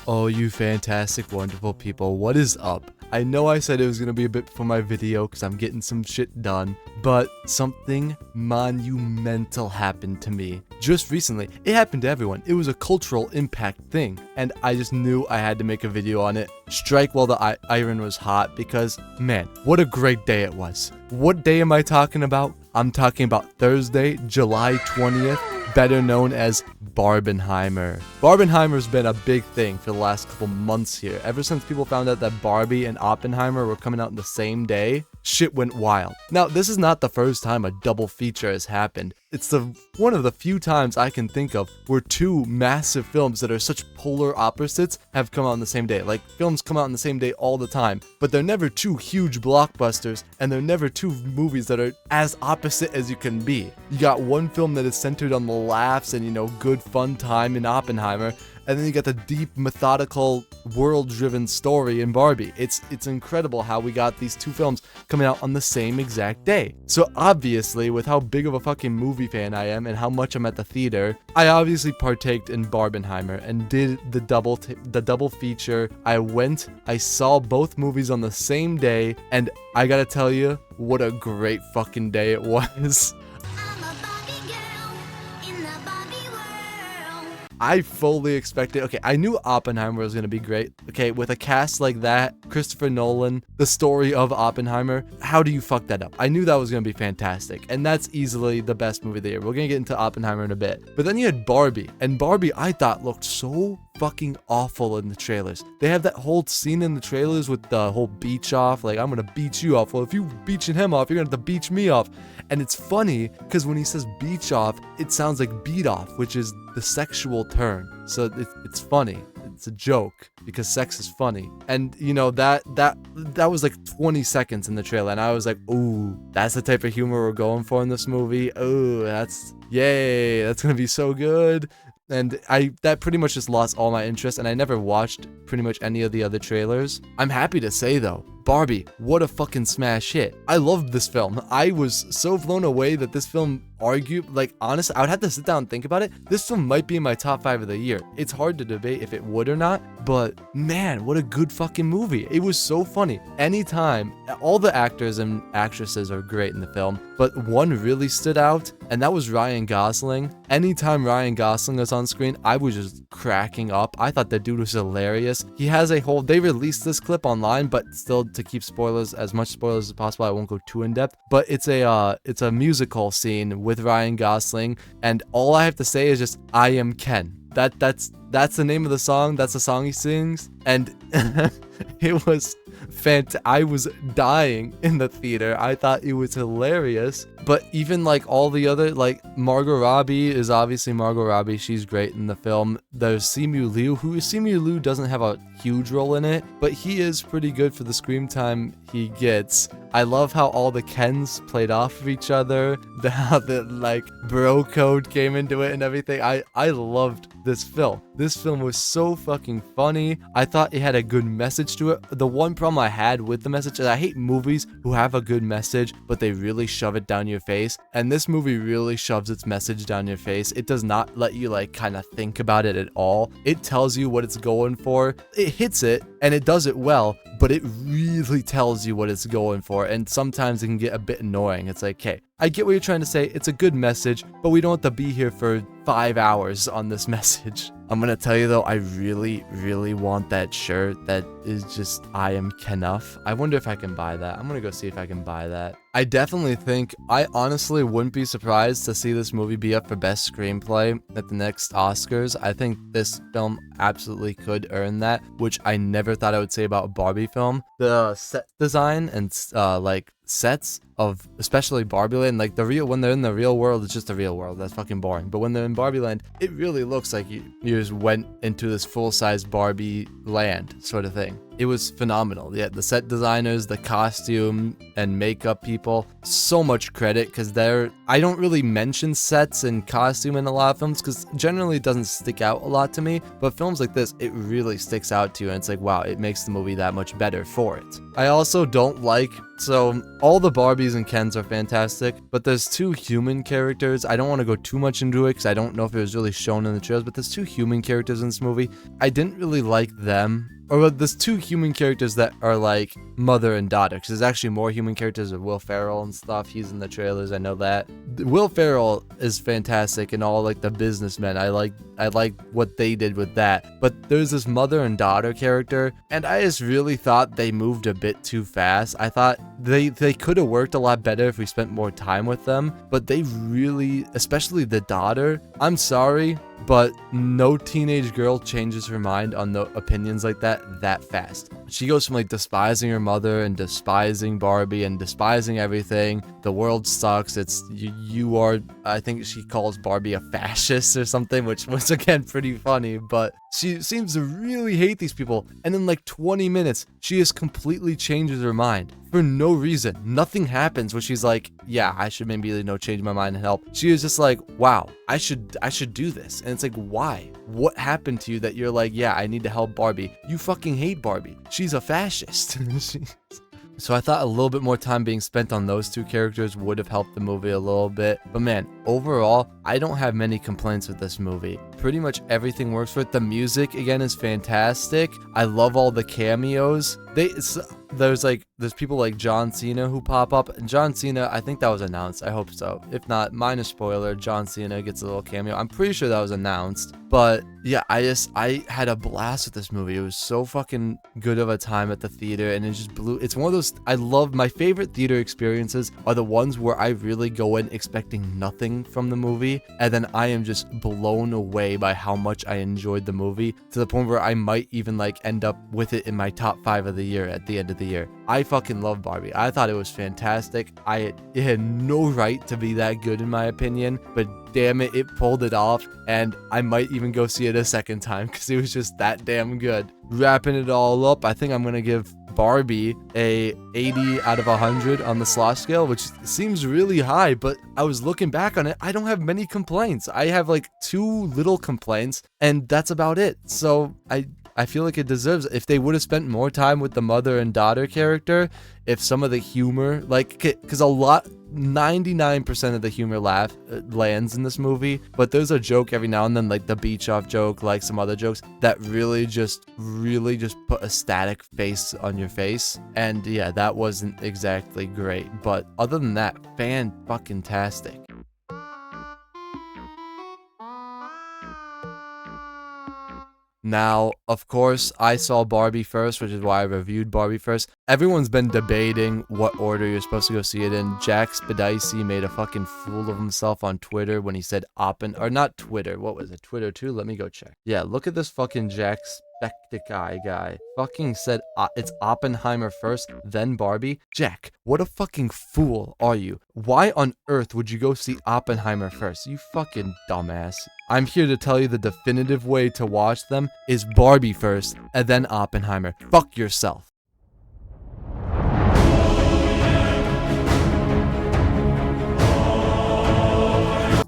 Oh, you fantastic, wonderful people, what is up? I know I said it was going to be a bit for my video because I'm getting some shit done, but something monumental happened to me just recently. It happened to everyone. It was a cultural impact thing, and I just knew I had to make a video on it. Strike while the iron was hot, because, man, what a great day it was. What day am I talking about? I'm talking about Thursday, July 20th. Better known as Barbenheimer. Barbenheimer's been a big thing for the last couple months here. Ever since people found out that Barbie and Oppenheimer were coming out in the same day, shit went wild. Now, this is not the first time a double feature has happened. It's one of the few times I can think of where two massive films that are such polar opposites have come out on the same day. Like, films come out on the same day all the time, but they're never two huge blockbusters, and they're never two movies that are as opposite as you can be. You got one film that is centered on the laughs and, good fun time in Oppenheimer, and then you got the deep, methodical, world-driven story in Barbie. It's incredible how we got these two films coming out on the same exact day. So obviously, with how big of a fucking movie fan I am and how much I'm at the theater, I obviously partaked in Barbenheimer and did the double feature. I saw both movies on the same day, and I gotta tell you, what a great fucking day it was. I fully expected, I knew Oppenheimer was going to be great. With a cast like that, Christopher Nolan, the story of Oppenheimer, how do you fuck that up? I knew that was going to be fantastic, and that's easily the best movie of the year. We're going to get into Oppenheimer in a bit. But then you had Barbie, and Barbie I thought looked so fucking awful in the trailers. They have that whole scene in the trailers with the whole beach off, like, I'm gonna beach you off. Well, if you beaching him off, you're gonna have to beach me off. And it's funny because when he says beach off, it sounds like beat off, which is the sexual term. So it's funny. It's a joke because sex is funny. And that was like 20 seconds in the trailer, and I was like, ooh, that's the type of humor we're going for in this movie. Oh, that's gonna be so good. And that pretty much just lost all my interest, and I never watched pretty much any of the other trailers. I'm happy to say though, Barbie, what a fucking smash hit. I loved this film. I was so blown away that this film honestly, I would have to sit down and think about it. This film might be in my top 5 of the year. It's hard to debate if it would or not, but man, what a good fucking movie. It was so funny. Anytime, all the actors and actresses are great in the film, but one really stood out, and that was Ryan Gosling. Anytime Ryan Gosling was on screen, I was just cracking up. I thought that dude was hilarious. He has they released this clip online, but still, to keep as much spoilers as possible, I won't go too in depth, but it's a musical scene with Ryan Gosling, and all I have to say is just, I am Ken. That's the name of the song. That's the song he sings, and it was fantastic. I was dying in the theater. I thought it was hilarious. But even like all the other, like Margot Robbie is obviously Margot Robbie. She's great in the film. There's Simu Liu doesn't have a huge role in it, but he is pretty good for the screen time he gets. I love how all the Kens played off of each other, how the like bro code came into it and everything. I loved this film. This film was so fucking funny. I thought it had a good message to it. The one problem I had with the message is I hate movies who have a good message, but they really shove it down your face. And this movie really shoves its message down your face. It does not let you like kind of think about it at all. It tells you what it's going for. It hits it, and it does it well, but it really tells you what it's going for. And sometimes it can get a bit annoying. It's like, okay, I get what you're trying to say. It's a good message, but we don't have to be here for 5 hours on this message. I'm gonna tell you though, I really, really want that shirt that is just, I am Kenuff. I wonder if I can buy that. I'm gonna go see if I can buy that. I definitely think, I honestly wouldn't be surprised to see this movie be up for best screenplay at the next Oscars. I think this film absolutely could earn that, which I never thought I would say about a Barbie film. The set design and sets of especially Barbie Land, like when they're in the real world, it's just the real world. That's fucking boring. But when they're in Barbie Land, it really looks like you just went into this full-size Barbie land sort of thing. it was phenomenal. Yeah, the set designers, the costume and makeup people, so much credit, because I don't really mention sets and costume in a lot of films because generally it doesn't stick out a lot to me, but films like this, it really sticks out to you, and it's like, wow, it makes the movie that much better for it. I also don't like, so all the Barbies and Kens are fantastic, but there's two human characters. I don't want to go too much into it because I don't know if it was really shown in the trailers, but there's two human characters in this movie. I didn't really like them. Or there's two human characters that are like mother and daughter, because there's actually more human characters with Will Ferrell and stuff. He's in the trailers, I know that. Will Ferrell is fantastic and all like the businessmen. I like what they did with that. But there's this mother and daughter character, and I just really thought they moved a bit too fast. I thought they could have worked a lot better if we spent more time with them, but they really, especially the daughter, I'm sorry, but no teenage girl changes her mind on the opinions like that fast. She goes from like despising her mother and despising Barbie and despising everything. The world sucks. It's you are, I think she calls Barbie a fascist or something, which was again pretty funny, but she seems to really hate these people. And in like 20 minutes, she just completely changes her mind for no reason. Nothing happens where she's like, yeah, I should maybe, change my mind and help. She is just like, wow, I should do this. And it's like, why? What happened to you that you're like, yeah, I need to help Barbie? You fucking hate Barbie. She's a fascist. So I thought a little bit more time being spent on those two characters would have helped the movie a little bit. But man, overall, I don't have many complaints with this movie. Pretty much everything works for it. The music, again, is fantastic. I love all the cameos. There's people like John Cena who pop up. And John Cena, I think that was announced. I hope so. If not, minor spoiler, John Cena gets a little cameo. I'm pretty sure that was announced. But yeah, I had a blast with this movie. It was so fucking good of a time at the theater, and it just blew. It's one of those, I love, my favorite theater experiences are the ones where I really go in expecting nothing from the movie, and then I am just blown away by how much I enjoyed the movie, to the point where I might even end up with it in my top 5 of the year at the end of the year. I fucking love Barbie. I thought it was fantastic. It had no right to be that good in my opinion, but damn it, it pulled it off, and I might even go see it a second time because it was just that damn good. Wrapping it all up, I think I'm gonna give Barbie a 80 out of 100 on the slosh scale, which seems really high, but I was looking back on it, I don't have many complaints. I have 2 little complaints, and that's about it. So I feel like it deserves, if they would have spent more time with the mother and daughter character, if some of the humor, because 99% of the humor lands in this movie, but there's a joke every now and then, like the beach off joke, like some other jokes that really just put a static face on your face. And yeah, that wasn't exactly great, but other than that, fan-fucking-tastic. Now, of course, I saw Barbie first, which is why I reviewed Barbie first. Everyone's been debating what order you're supposed to go see it in. Jack Spadici made a fucking fool of himself on Twitter when he said or not Twitter, what was it? Twitter too? Let me go check. Yeah, look at this fucking Jack Spadici guy. Fucking said it's Oppenheimer first, then Barbie. Jack, what a fucking fool are you? Why on earth would you go see Oppenheimer first? You fucking dumbass. I'm here to tell you the definitive way to watch them is Barbie first, and then Oppenheimer. Fuck yourself.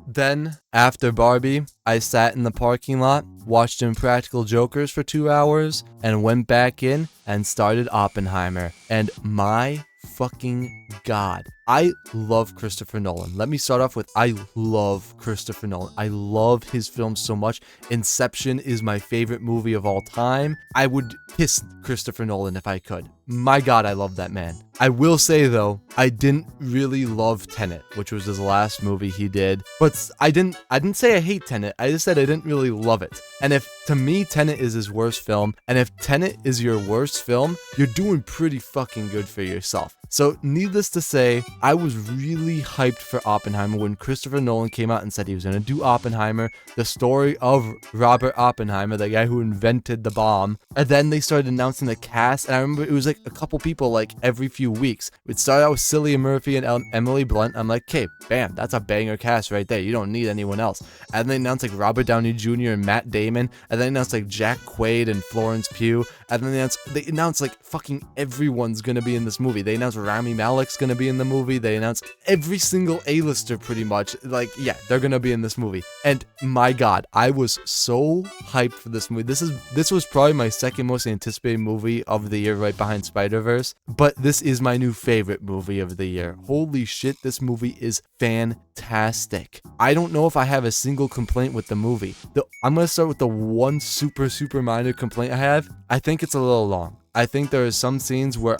Then, after Barbie, I sat in the parking lot, watched Impractical Jokers for 2 hours, and went back in and started Oppenheimer. And my fucking god, I love Christopher Nolan. Let me start off with, I love Christopher Nolan. I love his films so much. Inception is my favorite movie of all time. I would kiss Christopher Nolan if I could. My god, I love that man. I will say though, I didn't really love Tenet, which was his last movie he did. But I didn't say I hate Tenet. I just said I didn't really love it. And if, to me, Tenet is his worst film, and if Tenet is your worst film, you're doing pretty fucking good for yourself. So needless to say, I was really hyped for Oppenheimer when Christopher Nolan came out and said he was going to do Oppenheimer, the story of Robert Oppenheimer, the guy who invented the bomb. And then they started announcing the cast, and I remember it was like a couple people like every few weeks. It started out with Cillian Murphy and Emily Blunt. I'm like, okay, bam, that's a banger cast right there. You don't need anyone else. And they announced like Robert Downey Jr. and Matt Damon, and then they announced like Jack Quaid and Florence Pugh, and then they announced like fucking everyone's gonna be in this movie. They announced Rami Malek's gonna be in the movie. They announced every single A-lister pretty much. Like, yeah, they're gonna be in this movie. And my God, I was so hyped for this movie. This was probably my second most anticipated movie of the year, right behind Spider-Verse. But this is my new favorite movie of the year. Holy shit, this movie is fantastic. I don't know if I have a single complaint with the movie. I'm gonna start with the one super minor complaint I have. I think it's a little long. I think there are some scenes where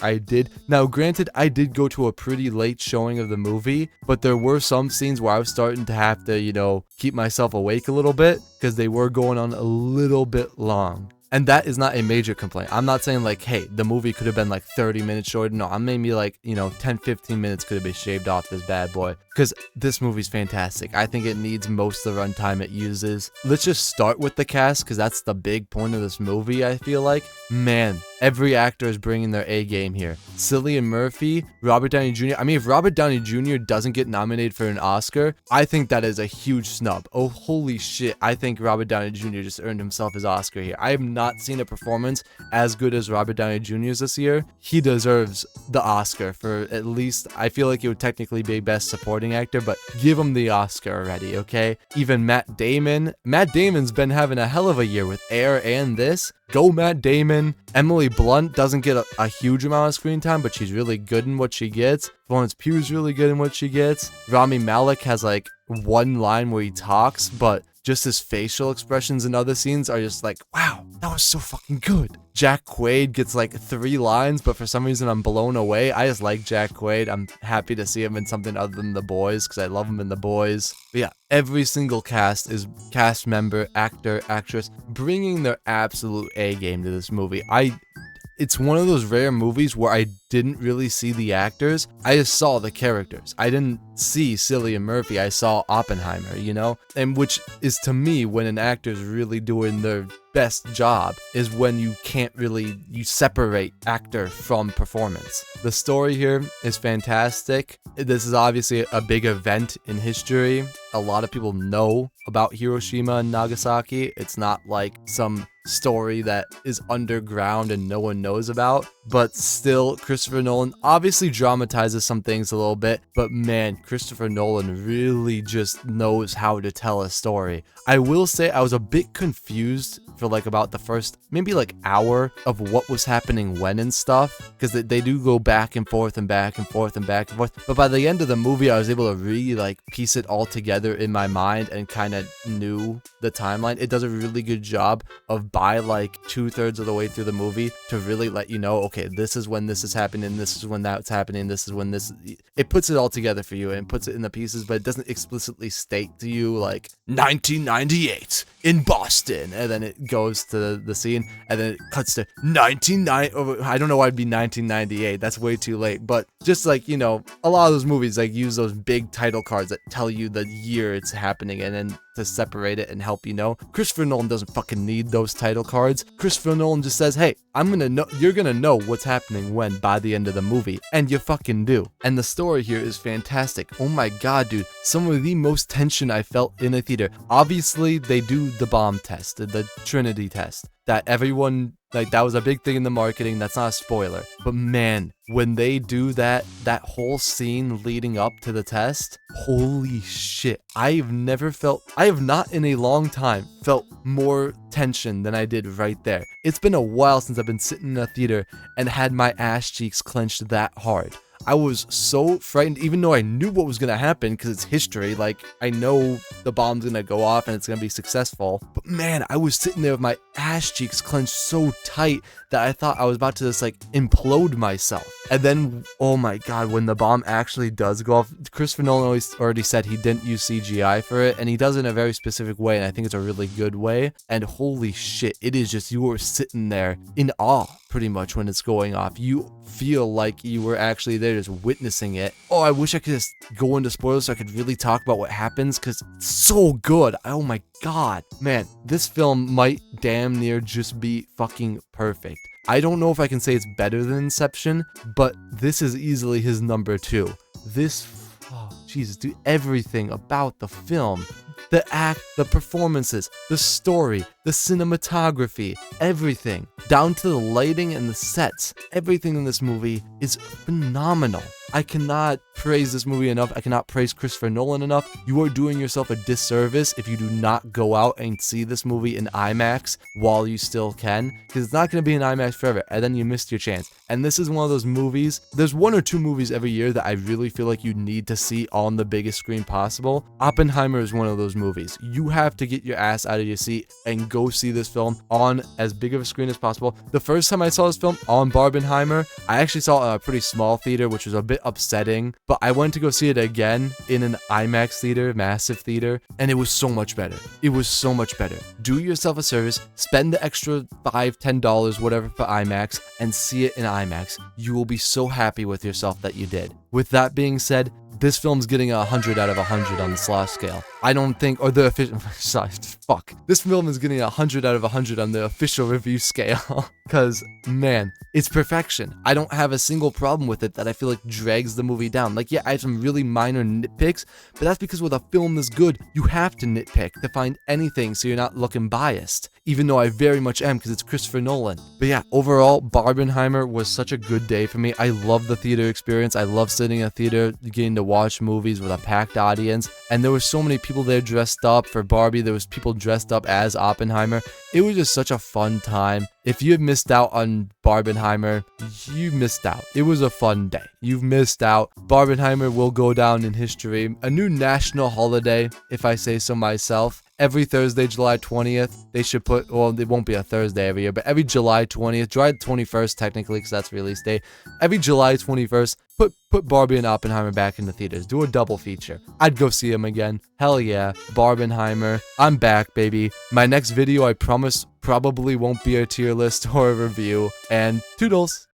now granted, I did go to a pretty late showing of the movie, but there were some scenes where I was starting to have to, keep myself awake a little bit because they were going on a little bit long. And that is not a major complaint. I'm not saying like, hey, the movie could have been like 30 minutes short. No, I'm maybe like, 10-15 minutes could have been shaved off this bad boy. Because this movie's fantastic. I think it needs most of the runtime it uses. Let's just start with the cast, because that's the big point of this movie, I feel like. Man, every actor is bringing their A game here. Cillian Murphy, Robert Downey Jr. I mean, if Robert Downey Jr. doesn't get nominated for an Oscar, I think that is a huge snub. Oh, holy shit. I think Robert Downey Jr. just earned himself his Oscar here. I have not seen a performance as good as Robert Downey Jr.'s this year. He deserves the Oscar for at least, I feel like it would technically be Best Supporting Actor, but give him the Oscar already, okay? Even Matt Damon. Matt Damon's been having a hell of a year with Air and this. Go Matt Damon. Emily Blunt doesn't get a huge amount of screen time, but she's really good in what she gets. Florence Pugh's really good in what she gets. Rami Malek has like one line where he talks, but just his facial expressions in other scenes are just like, wow, that was so fucking good. Jack Quaid gets like 3 lines, but for some reason I'm blown away. I just like Jack Quaid. I'm happy to see him in something other than The Boys, because I love him in The Boys. But yeah, every single cast member, actor, actress, bringing their absolute A game to this movie. It's one of those rare movies where I didn't really see the actors. I just saw the characters. I didn't see Cillian Murphy. I saw Oppenheimer, And which is, to me, when an actor's really doing their best job, is when you separate actor from performance. The story here is fantastic. This is obviously a big event in history. A lot of people know about Hiroshima and Nagasaki. It's not like some story that is underground and no one knows about, but still, Christopher Nolan obviously dramatizes some things a little bit, but man, Christopher Nolan really just knows how to tell a story. I will say I was a bit confused for like about the first maybe like hour of what was happening when and stuff, because they do go back and forth and back and forth and back and forth, but by the end of the movie I was able to really like piece it all together in my mind and kind of knew the timeline. It does a really good job of, by like 2/3 of the way through the movie, to really let you know, okay, this is when this is happening, this is when that's happening, this is when this, it puts it all together for you and puts it in the pieces, but it doesn't explicitly state to you like 1998 in Boston, and then it goes to the scene, and then it cuts to 1990. I don't know why it'd be 1998. That's way too late. But just like, a lot of those movies like use those big title cards that tell you the year it's happening, and then to separate it and help you know. Christopher Nolan doesn't fucking need those title cards. Christopher Nolan just says, hey, you're gonna know what's happening when by the end of the movie, and you fucking do. And the story here is fantastic. Oh my god, dude, some of the most tension I felt in a theater. Obviously, they do the bomb test, the Trinity test, that everyone, like, that was a big thing in the marketing. That's not a spoiler, but man, when they do that whole scene leading up to the test, holy shit, I have not in a long time felt more tension than I did right there. It's been a while since I've been sitting in a theater and had my ass cheeks clenched that hard. I was so frightened, even though I knew what was going to happen because it's history. Like, I know the bomb's going to go off and it's going to be successful. But man, I was sitting there with my ass cheeks clenched so tight that I thought I was about to just like implode myself. And then, oh my god, when the bomb actually does go off, Christopher Nolan already said he didn't use CGI for it, and he does it in a very specific way, and I think it's a really good way. And holy shit, it is just, you are sitting there in awe pretty much when it's going off. You feel like you were actually there. there just witnessing it. Oh, I wish I could just go into spoilers so I could really talk about what happens, because it's so good. Oh my god. Man, this film might damn near just be fucking perfect. I don't know if I can say it's better than Inception, but this is easily his number 2. Oh, Jesus, dude, everything about the film, the act, the performances, the story, the cinematography, everything, down to the lighting and the sets, everything in this movie is phenomenal. I cannot praise this movie enough. I cannot praise Christopher Nolan enough. You are doing yourself a disservice if you do not go out and see this movie in IMAX while you still can, because it's not going to be in IMAX forever, and then you missed your chance. And this is one of those movies, there's 1 or 2 movies every year that I really feel like you need to see on the biggest screen possible. Oppenheimer is one of those movies. You have to get your ass out of your seat and go see this film on as big of a screen as possible. The first time I saw this film on Barbenheimer, I actually saw it in a pretty small theater, which was a bit upsetting, but I went to go see it again in an IMAX theater, massive theater, and it was so much better. It was so much better. Do yourself a service, spend the extra $5, $10, whatever for IMAX, and see it in IMAX. You will be so happy with yourself that you did. With that being said, this film's getting 100 out of 100 on the Sloth scale. I don't think, or the official, sorry, fuck. This film is getting 100 out of 100 on the official review scale. Because, man, it's perfection. I don't have a single problem with it that I feel like drags the movie down. Like, yeah, I have some really minor nitpicks, but that's because with a film this good, you have to nitpick to find anything so you're not looking biased. Even though I very much am, because it's Christopher Nolan. But yeah, overall, Barbenheimer was such a good day for me. I love the theater experience. I love sitting in a theater, getting to watch movies with a packed audience. And there were so many people there dressed up for Barbie. There was people dressed up as Oppenheimer. It was just such a fun time. If you have missed out on Barbenheimer, you missed out. It was a fun day. You've missed out. Barbenheimer will go down in history. A new national holiday, if I say so myself. Every Thursday, July 20th, they should put, well, it won't be a Thursday every year, but every July 20th, July 21st technically, because that's release day. Every July 21st, put Barbie and Oppenheimer back in the theaters. Do a double feature. I'd go see them again. Hell yeah. Barbenheimer. I'm back, baby. My next video, I promise, probably won't be a tier list or a review. And toodles.